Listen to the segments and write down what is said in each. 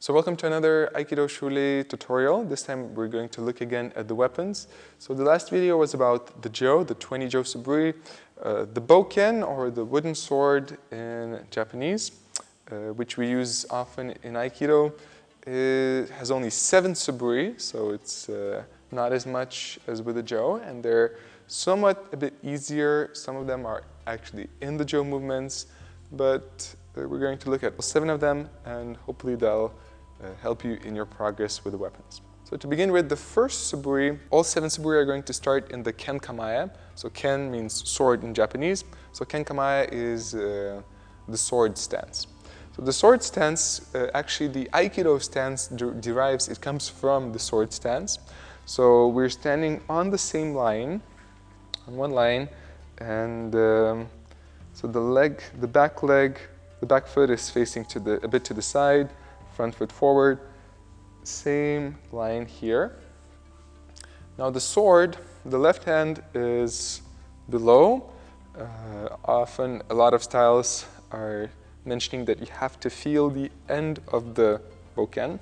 So welcome to another Aikido Siauliai tutorial. This time we're going to look again at the weapons. So the last video was about the Jo, the 20 Jo Suburi, the Bokken, or the wooden sword in Japanese, which we use often in Aikido. It has only 7 Suburi, so it's not as much as with the Jo, and they're somewhat a bit easier. Some of them are actually in the Jo movements, but we're going to look at 7 of them, and hopefully they'll help you in your progress with the weapons. So to begin with, the first Suburi, all 7 Suburi are going to start in the Ken Kamae. So Ken means sword in Japanese. So Ken Kamae is the sword stance. So the sword stance, actually the Aikido stance derives, it comes from the sword stance. So we're standing on the same line, on one line, and so the back foot is facing a bit to the side, front foot forward, same line here. Now the sword, the left hand is below. Often a lot of styles are mentioning that you have to feel the end of the bokken.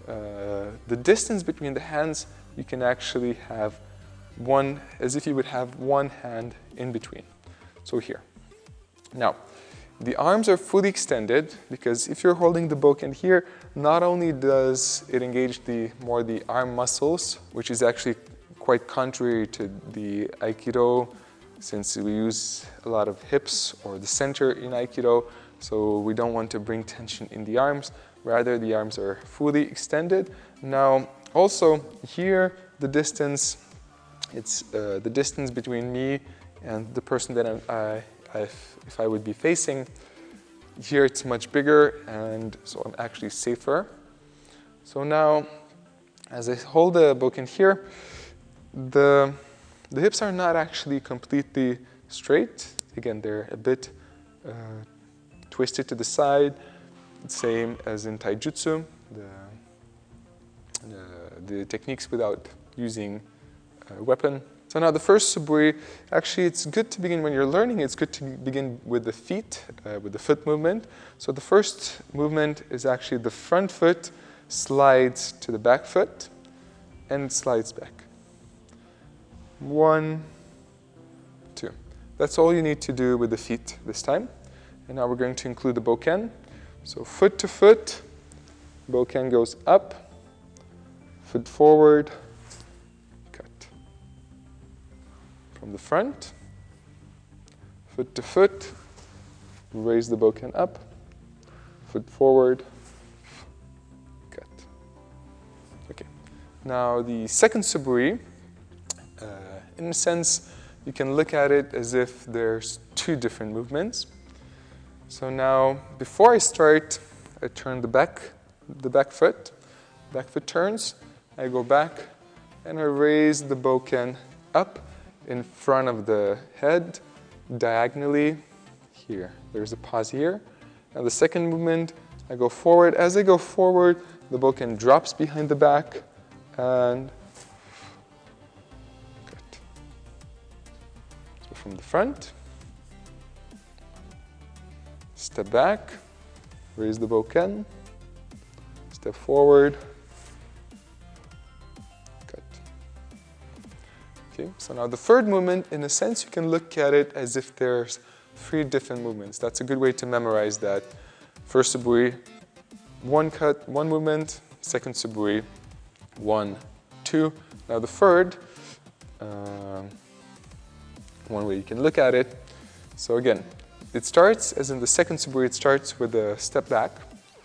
The distance between the hands, you can actually have one, as if you would have one hand in between. So here. Now, the arms are fully extended because if you're holding the bokken here, not only does it engage the arm muscles, which is actually quite contrary to the Aikido, since we use a lot of hips or the center in Aikido, so we don't want to bring tension in the arms. Rather, the arms are fully extended. Now, also here, the distance, it's the distance between me and the person that if I would be facing. Here it's much bigger, and so I'm actually safer. So now, as I hold the bokken here, the hips are not actually completely straight. Again, they're a bit twisted to the side, same as in taijutsu, the techniques without using a weapon. So now the first Suburi, actually it's good to begin when you're learning, it's good to begin with the feet, with the foot movement. So the first movement is actually the front foot slides to the back foot and slides back. 1, 2. That's all you need to do with the feet this time. And now we're going to include the bokken. So foot to foot, bokken goes up, foot forward, from the front, foot to foot, raise the bokken up, foot forward, cut. Okay. Now the second Suburi, in a sense, you can look at it as if there's 2 different movements. So now, before I start, I turn the back foot turns, I go back, and I raise the bokken up in front of the head, diagonally here. There's a pause here. Now the second movement, I go forward. As I go forward, the bokken drops behind the back and cut. So from the front, step back, raise the bokken, step forward, so now the third movement, in a sense, you can look at it as if there's 3 different movements. That's a good way to memorize that. First Suburi, 1 cut, 1 movement. Second Suburi, 1, 2. Now the third, one way you can look at it. So again, it starts, as in the second Suburi, it starts with a step back.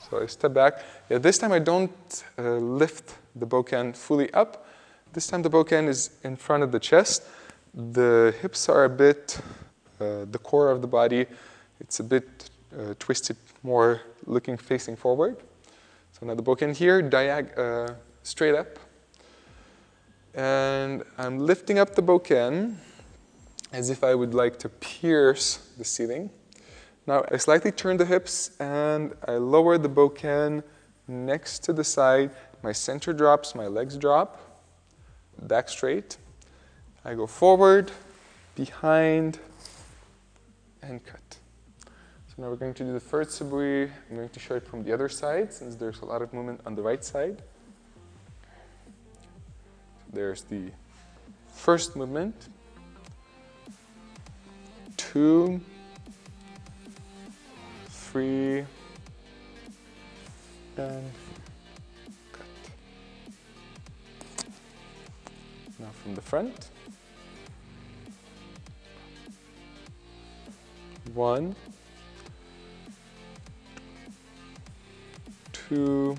So I step back. Yeah, this time I don't lift the bokken fully up. This time the bokken is in front of the chest. The hips are a bit, the core of the body, it's a bit twisted, more facing forward. So now the bokken here, straight up. And I'm lifting up the bokken as if I would like to pierce the ceiling. Now I slightly turn the hips and I lower the bokken next to the side. My center drops, my legs drop. Back straight. I go forward, behind, and cut. So now we're going to do the first Suburi. I'm going to show it from the other side, since there's a lot of movement on the right side. There's the first movement. 2, 3, and cut. Now from the front. 1, 2,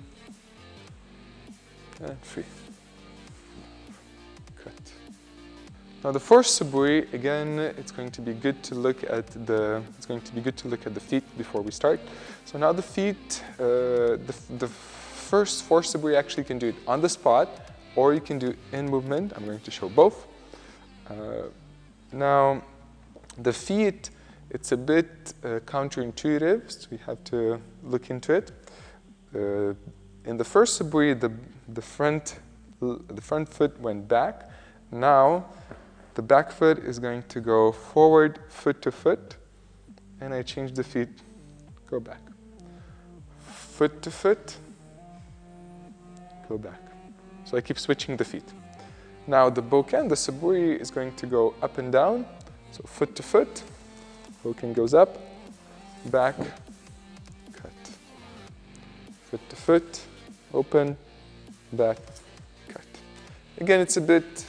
and 3. Cut. Now the first Suburi, again, it's going to be good to look at the feet before we start. So now the feet, the first 4 Suburi actually can do it on the spot, or you can do it in movement. I'm going to show both. Now the feet, it's a bit counterintuitive, so we have to look into it. In the first Suburi, the front foot went back. Now the back foot is going to go forward, foot to foot, and I change the feet, go back. Foot to foot, go back. So I keep switching the feet. Now the Bokken, the Suburi, is going to go up and down. So foot to foot, Bokken goes up, back, cut. Foot to foot, open, back, cut. Again, it's a bit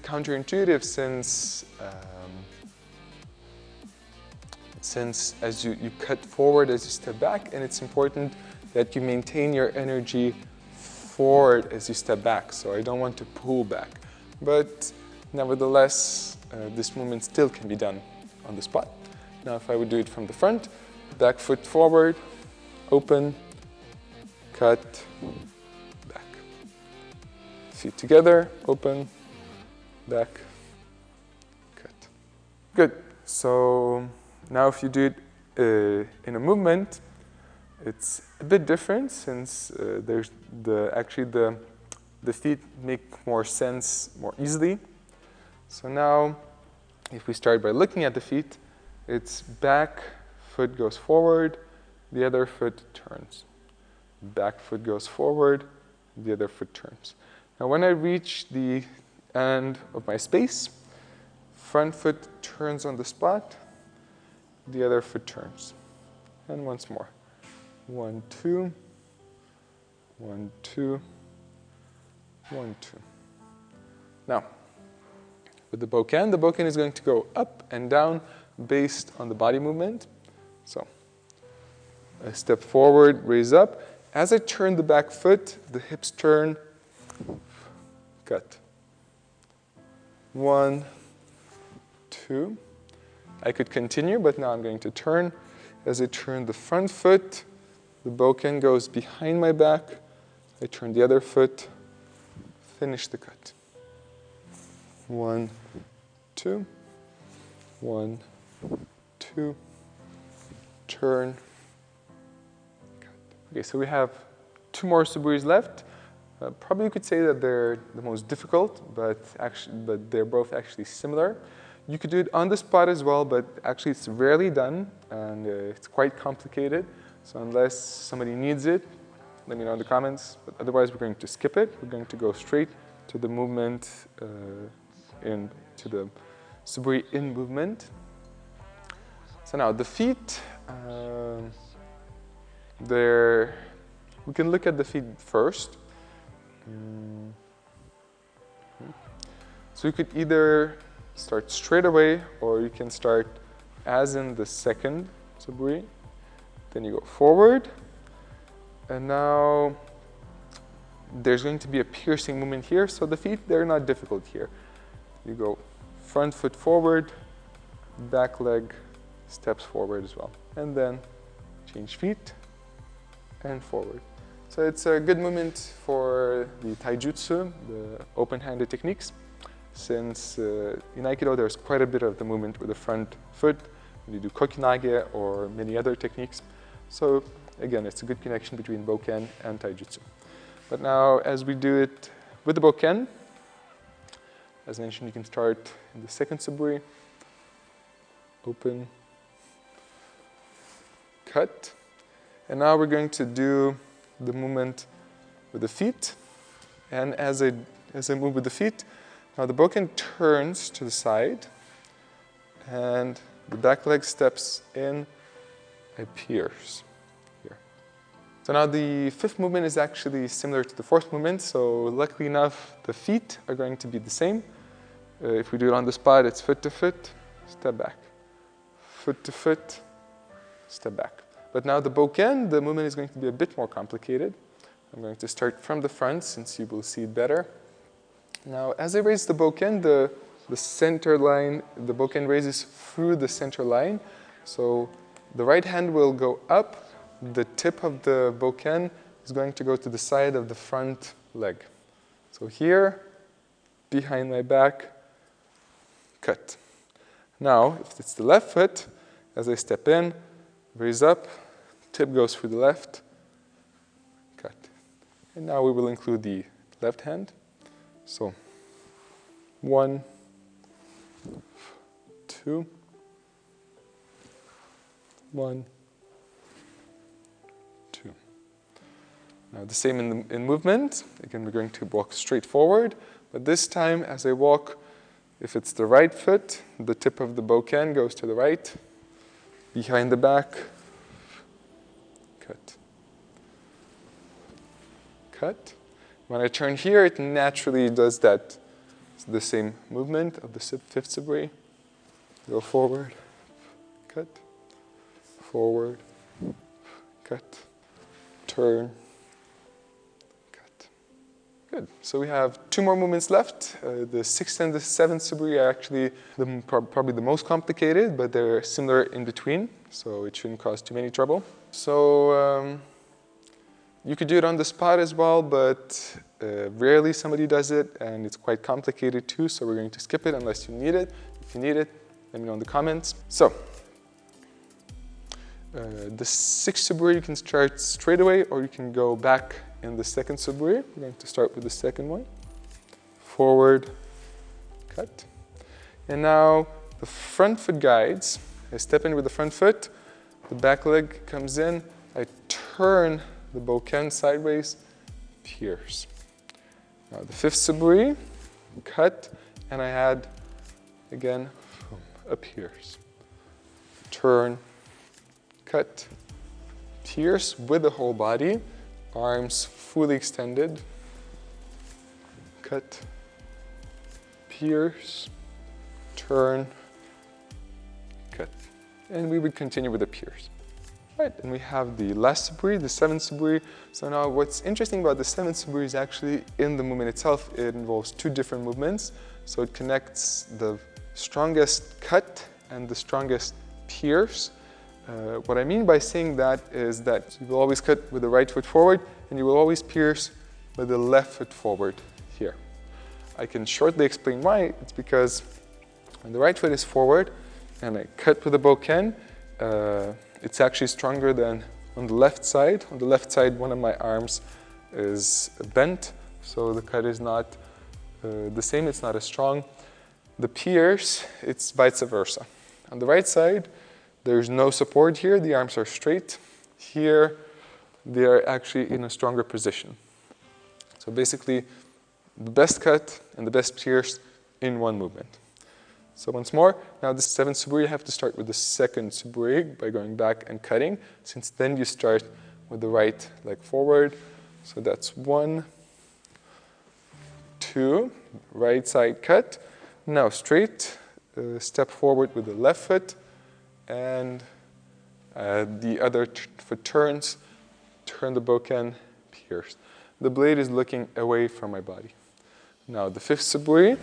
counterintuitive since as you cut forward as you step back, and it's important that you maintain your energy forward as you step back. So I don't want to pull back. But nevertheless, this movement still can be done on the spot. Now if I would do it from the front, back foot forward, open, cut, back. Feet together, open, back, cut. Good. So now if you do it in a movement, it's a bit different since the feet make more sense more easily. So now if we start by looking at the feet, it's back foot goes forward, the other foot turns. Back foot goes forward, the other foot turns. Now when I reach the end of my space, front foot turns on the spot, the other foot turns. And once more. 1, 2, 1, 2, 1, 2. Now, with the Bokken is going to go up and down based on the body movement. So, I step forward, raise up. As I turn the back foot, the hips turn, cut. 1, 2. I could continue, but now I'm going to turn. As I turn the front foot, the Bokken goes behind my back. I turn the other foot, finish the cut. 1, 2, 1, 2, turn, cut. Okay, so we have 2 more Suburis left. Probably you could say that they're the most difficult, but they're both actually similar. You could do it on the spot as well, but actually it's rarely done, and it's quite complicated. So unless somebody needs it, let me know in the comments. But otherwise, we're going to skip it. We're going to go straight to the movement, to the Suburi in movement. So now the feet, we can look at the feet first. So you could either start straight away, or you can start as in the second Suburi. Then you go forward, and now there's going to be a piercing movement here. So the feet, they're not difficult here. You go front foot forward, back leg steps forward as well. And then change feet and forward. So it's a good movement for the taijutsu, the open-handed techniques, since in Aikido there's quite a bit of the movement with the front foot when you do kokinage or many other techniques. So again, it's a good connection between Bokken and taijutsu. But now as we do it with the Bokken, as mentioned, you can start in the second Suburi. open, cut. And now we're going to do the movement with the feet. And as I move with the feet, now the bokken turns to the side, and the back leg steps in, appears here. So now the fifth movement is actually similar to the fourth movement, so luckily enough, the feet are going to be the same. If we do it on the spot, it's foot to foot, step back. Foot to foot, step back. But now the bokken, the movement is going to be a bit more complicated. I'm going to start from the front since you will see it better. Now, as I raise the bokken, the center line, the bokken raises through the center line. So the right hand will go up. The tip of the bokken is going to go to the side of the front leg. So here, behind my back, cut. Now, if it's the left foot, as I step in, raise up, tip goes through the left, cut. And now we will include the left hand. So 1, 2, 1, 2. Now the same in movement. Again, we're going to walk straight forward, but this time as I walk, if it's the right foot, the tip of the bokken goes to the right, behind the back, cut. Cut. When I turn here, it naturally does that. It's the same movement of the fifth suburi. Go forward, cut, forward, cut, turn, cut. Good. So we have 2 more movements left. The sixth and the seventh suburi are actually probably the most complicated, but they're similar in between, so it shouldn't cause too many trouble. So you could do it on the spot as well, but rarely somebody does it, and it's quite complicated too, so we're going to skip it unless you need it. If you need it, let me know in the comments. So, the sixth suburi you can start straight away, or you can go back in the second suburi. We're going to start with the second one. Forward, cut. And now the front foot guides. I step in with the front foot, the back leg comes in, I turn the bokken sideways, pierce. Now the fifth suburi, cut, and I add, again, a pierce. Turn, cut, pierce with the whole body, arms fully extended, cut, pierce, turn, cut. And we would continue with the pierce. Right, and we have the last suburi, the seventh suburi. So now what's interesting about the seventh suburi is actually in the movement itself, it involves 2 different movements. So it connects the strongest cut and the strongest pierce. What I mean by saying that is that you will always cut with the right foot forward, and you will always pierce with the left foot forward here. I can shortly explain why. It's because when the right foot is forward and I cut with the bokken, it's actually stronger than on the left side. On the left side, one of my arms is bent, so the cut is not the same, it's not as strong. The pierce, it's vice versa. On the right side, there's no support here, the arms are straight. Here, they are actually in a stronger position. So basically, the best cut and the best pierce in one movement. So once more, now the seventh suburi, you have to start with the second suburi by going back and cutting, since then you start with the right leg forward. So that's 1, 2, right side cut. Now straight, step forward with the left foot, and the other foot turns, turn the bokken, pierce. The blade is looking away from my body. Now the fifth suburi.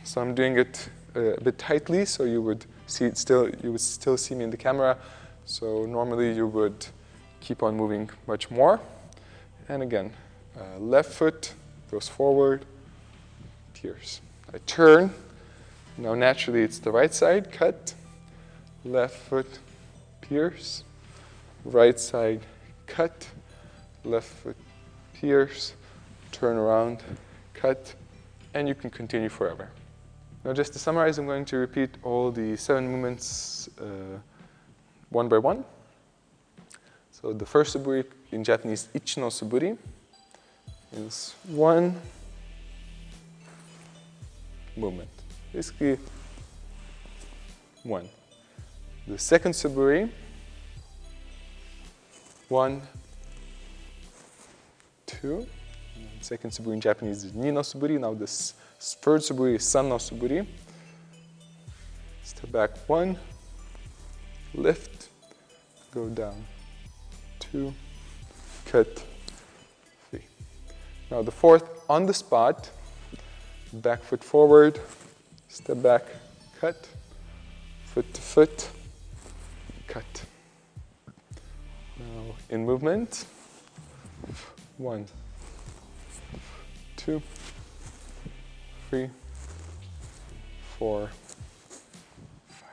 So I'm doing it a bit tightly, so you would see it still. You would still see me in the camera. So normally you would keep on moving much more. And again, left foot goes forward, pierce. I turn. Now naturally it's the right side cut. Left foot, pierce. Right side cut. Left foot, pierce. Turn around, cut, and you can continue forever. Now just to summarize, I'm going to repeat all the 7 movements one by one. So the first suburi, in Japanese, ichi no suburi, is 1 movement. Basically, 1. The second suburi, 1, 2. The second suburi in Japanese is ni no suburi. Now this third suburi is san no suburi. Step back 1, lift, go down 2, cut 3. Now the fourth, on the spot, back foot forward, step back, cut, foot to foot, cut. Now in movement, 1, 2, 3, 4, 5.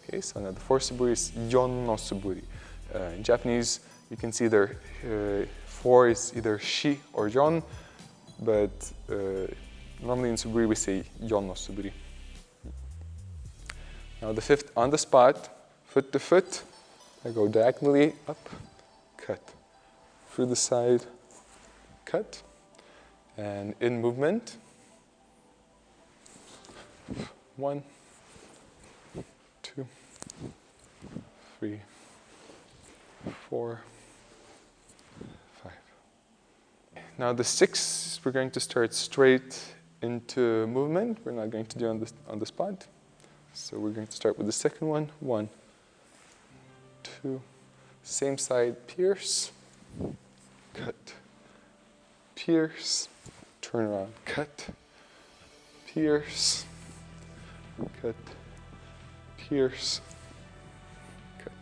Okay, so now the fourth suburi is yon no suburi. In Japanese, you can see there 4 is either shi or yon, but normally in suburi we say yon no suburi. Now the fifth, on the spot, foot to foot, I go diagonally up, cut, through the side, cut, and in movement, 1, 2, 3, 4, 5. Now the sixth, we're going to start straight into movement. We're not going to do on the spot. So we're going to start with the second one. 1, 2, same side, pierce, cut, pierce, turn around, cut, pierce, cut, pierce, cut.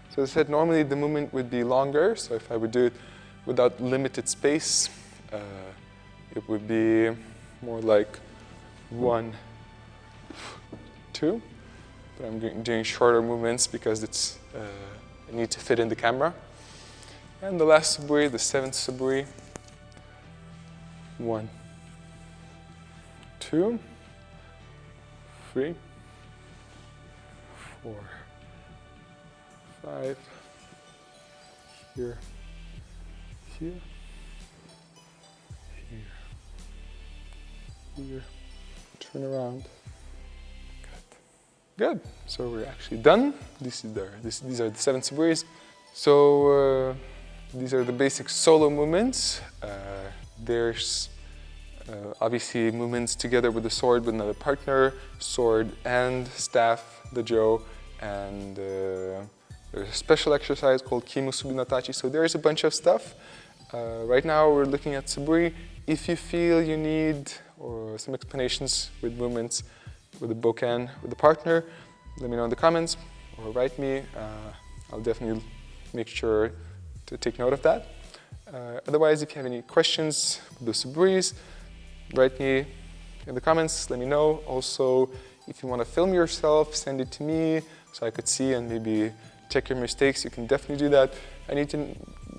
So as I said, normally the movement would be longer. So if I would do it without limited space, it would be more like 1, 2. But I'm doing shorter movements because it's I need to fit in the camera. And the last suburi, the seventh suburi, 1, 2, 3, 4, 5, here, here, here, turn around. Good. So we're actually done. These are the 7 suburis. So these are the basic solo movements. There's obviously movements together with the sword with another partner, sword and staff, the jo, and there's a special exercise called kimusubi no tachi. So there's a bunch of stuff. Right now we're looking at suburi. If you feel you need some explanations with movements, with the bokken, with the partner, let me know in the comments or write me. I'll definitely make sure to take note of that. Otherwise, if you have any questions with the suburis, write me in the comments, let me know. Also, if you want to film yourself, send it to me so I could see and maybe check your mistakes. You can definitely do that. I need to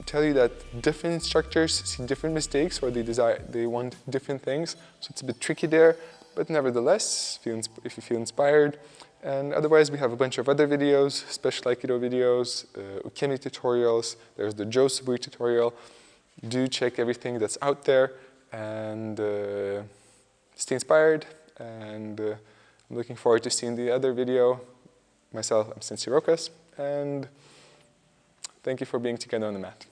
tell you that different instructors see different mistakes or they want different things. So it's a bit tricky there. But nevertheless, if you feel inspired. And otherwise, we have a bunch of other videos, special Aikido videos, ukemi tutorials. There's the Jo Suburi tutorial. Do check everything that's out there and stay inspired. And I'm looking forward to seeing the other video. Myself, I'm Sensei Rokas, and thank you for being together on the mat.